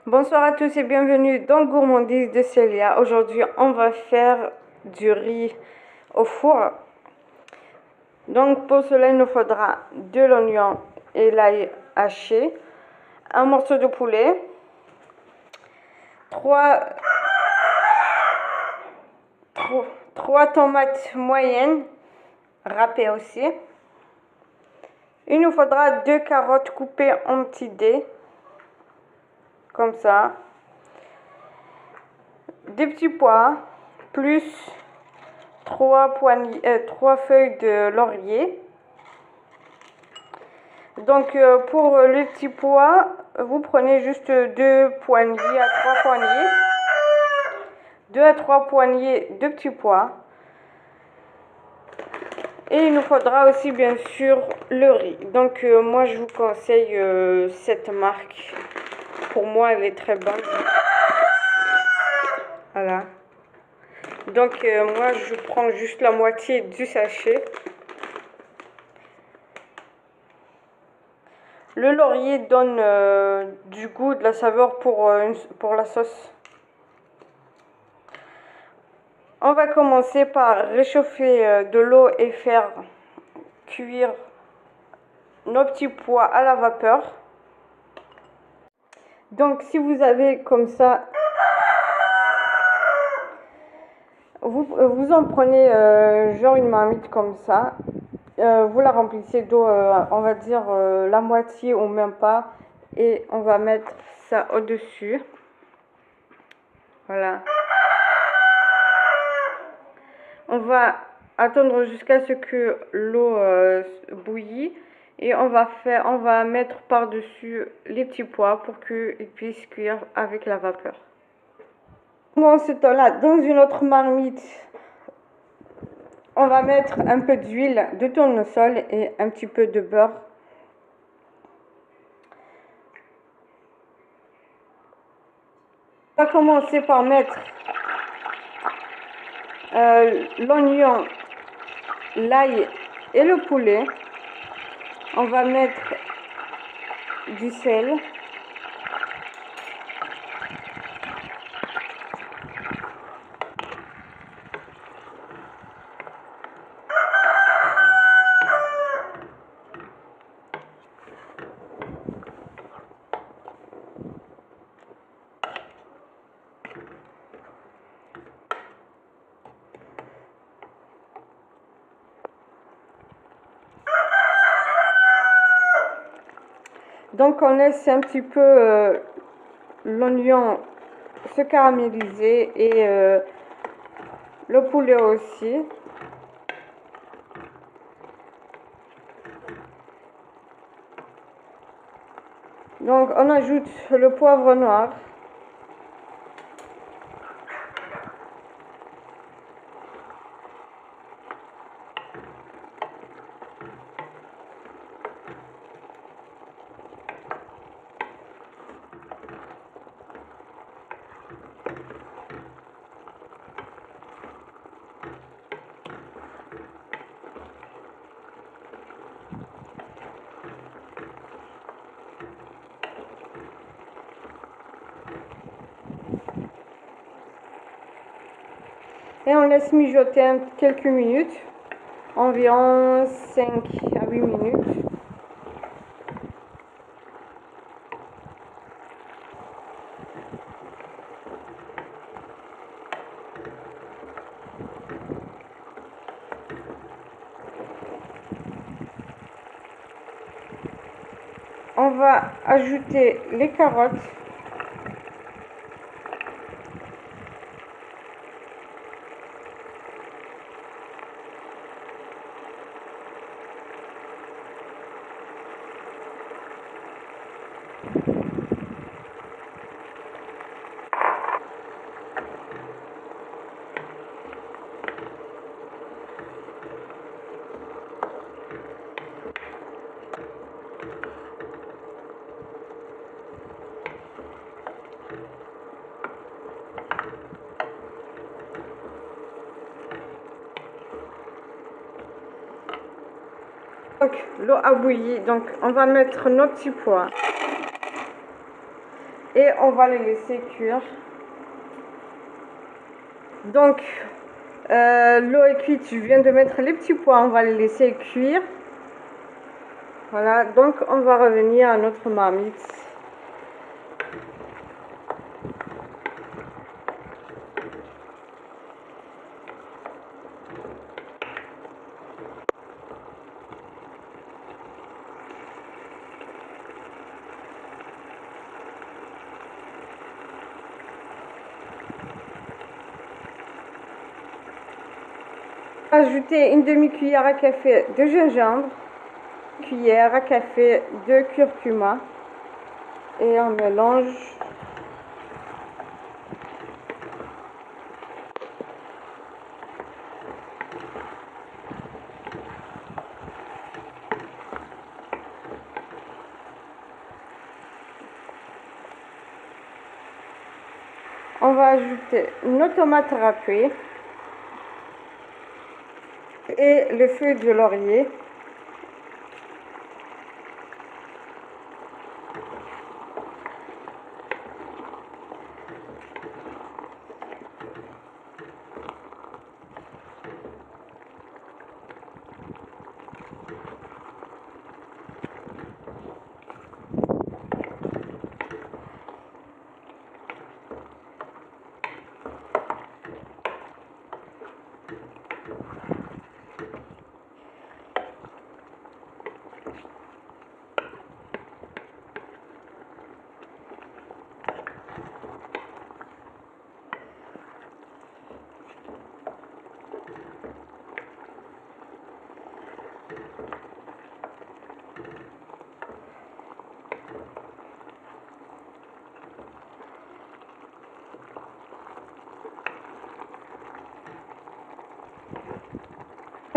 Bonsoir à tous et bienvenue dans Gourmandise de Célia. Aujourd'hui, on va faire du riz au four. Donc pour cela, il nous faudra de l'oignon et l'ail haché, un morceau de poulet, 3 tomates moyennes, râpées aussi. Il nous faudra 2 carottes coupées en petits dés, comme ça. Des petits pois, plus 3 feuilles de laurier. Donc pour les petits pois, vous prenez juste 2 poignées à 3 poignées. 2 à 3 poignées de petits pois. Et il nous faudra aussi bien sûr le riz. Donc moi je vous conseille cette marque. Pour moi elle est très bonne. Voilà. Donc moi je prends juste la moitié du sachet. Le laurier donne du goût, de la saveur pour la sauce. On va commencer par réchauffer de l'eau et faire cuire nos petits pois à la vapeur. Donc si vous avez comme ça, vous en prenez genre une marmite comme ça. Vous la remplissez d'eau, on va dire la moitié ou même pas. Et on va mettre ça au-dessus. Voilà. On va attendre jusqu'à ce que l'eau bouillit. Et on va mettre par-dessus les petits pois pour qu'ils puissent cuire avec la vapeur. Dans ce temps-là, dans une autre marmite, on va mettre un peu d'huile de tournesol et un petit peu de beurre. On va commencer par mettre l'oignon, l'ail et le poulet. On va mettre du sel. Donc on laisse un petit peu l'oignon se caraméliser et le poulet aussi. Donc on ajoute le poivre noir. Et on laisse mijoter quelques minutes, environ 5 à 8 minutes. On va ajouter les carottes. Donc l'eau a bouilli, donc on va mettre nos petits pois. et on va les laisser cuire. Donc l'eau est cuite, je viens de mettre les petits pois, on va les laisser cuire. Voilà, donc on va revenir à notre marmite. Ajouter une demi-cuillère à café de gingembre, cuillère à café de curcuma et on mélange. On va ajouter nos tomates râpées et les feuilles de laurier.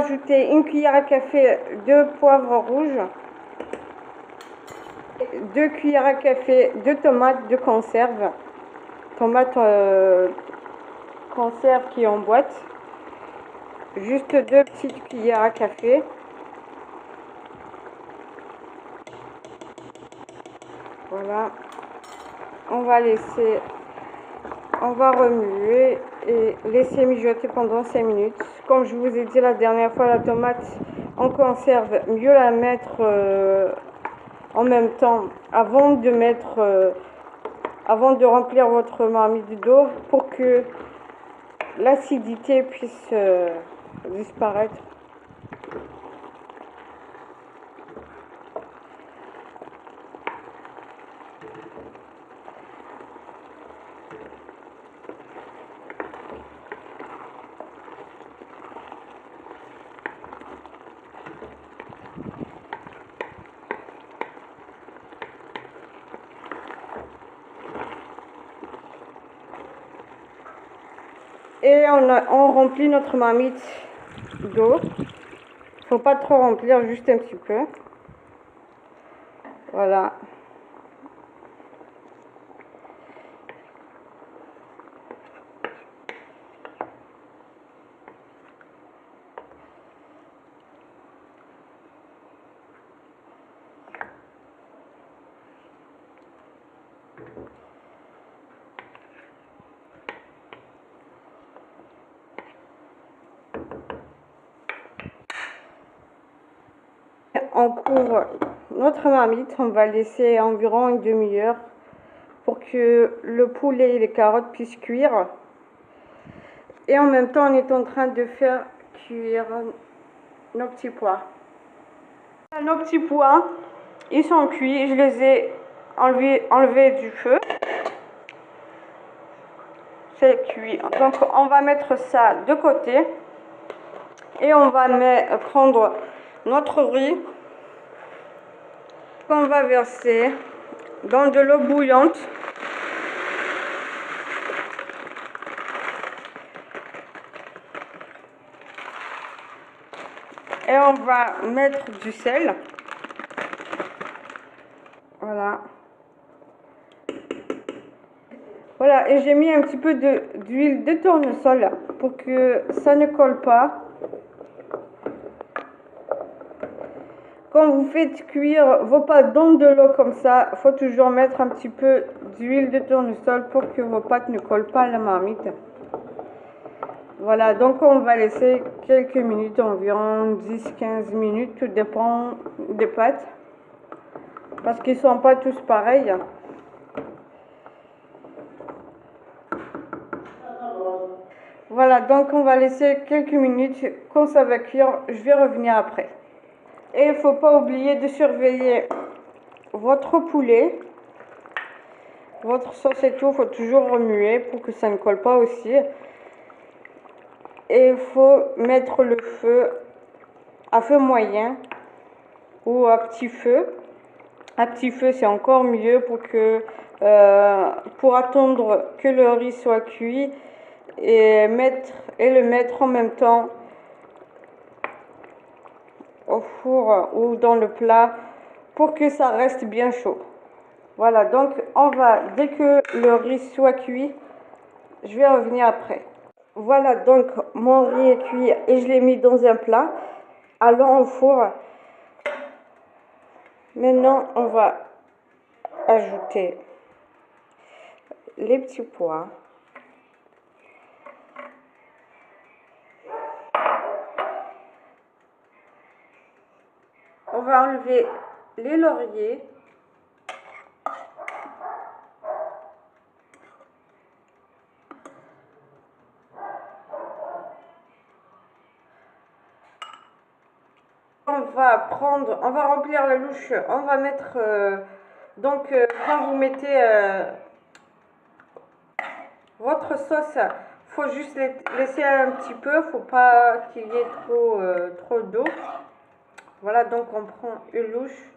Ajouter une cuillère à café de poivre rouge, 2 cuillères à café de tomates de conserve, tomates conserve qui est en boîte, juste 2 petites cuillères à café. Voilà, on va remuer et laisser mijoter pendant 5 minutes. Comme je vous ai dit la dernière fois, la tomate en conserve, mieux la mettre en même temps avant de remplir votre marmite d'eau pour que l'acidité puisse disparaître. Et on remplit notre marmite d'eau. Faut pas trop remplir, juste un petit peu. Voilà. On couvre notre marmite, on va laisser environ une demi-heure pour que le poulet et les carottes puissent cuire. Et en même temps, on est en train de faire cuire nos petits pois. Nos petits pois, ils sont cuits, je les ai enlevés du feu. C'est cuit. Donc on va mettre ça de côté et on va prendre notre riz qu'on va verser dans de l'eau bouillante. Et on va mettre du sel. Voilà. Voilà, et j'ai mis un petit peu d'huile de tournesol pour que ça ne colle pas. quand vous faites cuire vos pâtes dans de l'eau comme ça, il faut toujours mettre un petit peu d'huile de tournesol pour que vos pâtes ne collent pas à la marmite. Voilà, donc on va laisser quelques minutes, environ 10-15 minutes, tout dépend des pâtes. Parce qu'ils ne sont pas tous pareils. Voilà, donc on va laisser quelques minutes. Quand ça va cuire, je vais revenir après. Et il ne faut pas oublier de surveiller votre poulet, votre sauce et tout. Il faut toujours remuer pour que ça ne colle pas aussi. Et il faut mettre le feu à feu moyen ou à petit feu. À petit feu, c'est encore mieux pour attendre que le riz soit cuit et le mettre en même temps au four ou dans le plat pour que ça reste bien chaud. Voilà, donc dès que le riz soit cuit, je vais revenir après. Voilà, donc mon riz est cuit et je l'ai mis dans un plat. Allons au four. Maintenant, on va ajouter les petits pois. On va enlever les lauriers. On va remplir la louche. On va mettre, quand vous mettez votre sauce, faut juste laisser un petit peu, faut pas qu'il y ait trop d'eau. Voilà, donc on prend une louche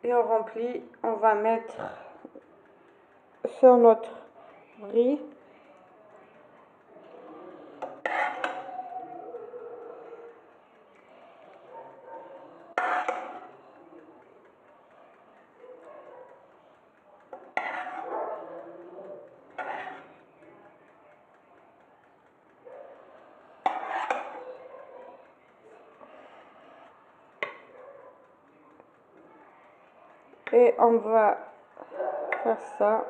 et on remplit. On va mettre sur notre riz. Et on va faire ça.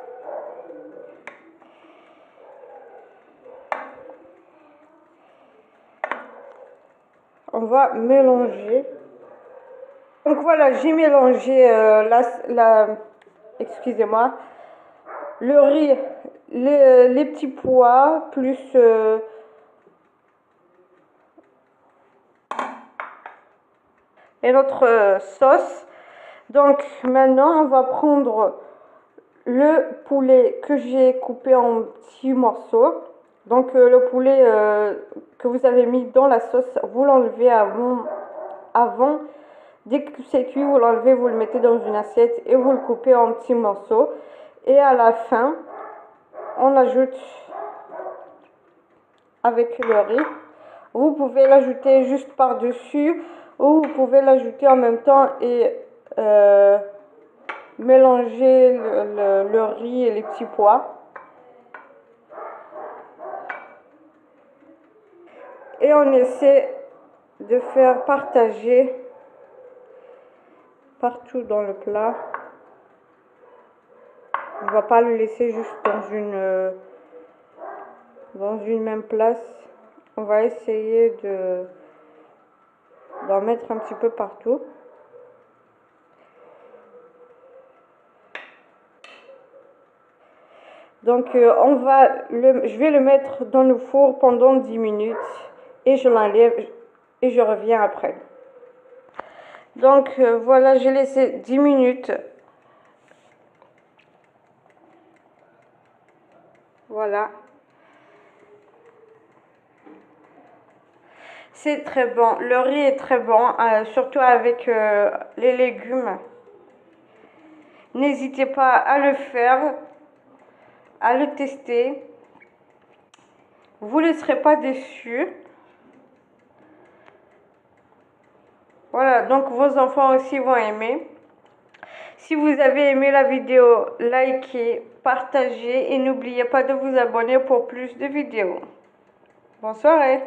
On va mélanger. Donc voilà, j'ai mélangé excusez-moi, le riz, les petits pois, plus et notre sauce. Donc maintenant, on va prendre le poulet que j'ai coupé en petits morceaux. Donc le poulet que vous avez mis dans la sauce, vous l'enlevez avant. Dès que c'est cuit, vous l'enlevez, vous le mettez dans une assiette et vous le coupez en petits morceaux. Et à la fin, on ajoute avec le riz. Vous pouvez l'ajouter juste par-dessus ou vous pouvez l'ajouter en même temps et mélanger le riz et les petits pois. Et on essaie de faire partager partout dans le plat. On ne va pas le laisser juste dans une même place. On va essayer d'en mettre un petit peu partout. Donc je vais le mettre dans le four pendant 10 minutes et je l'enlève et je reviens après. Donc voilà, j'ai laissé 10 minutes. Voilà. C'est très bon. Le riz est très bon, surtout avec les légumes. N'hésitez pas à le faire, à le tester. Vous ne serez pas déçus. Voilà, donc vos enfants aussi vont aimer. Si vous avez aimé la vidéo, likez, partagez et n'oubliez pas de vous abonner pour plus de vidéos. Bonne soirée.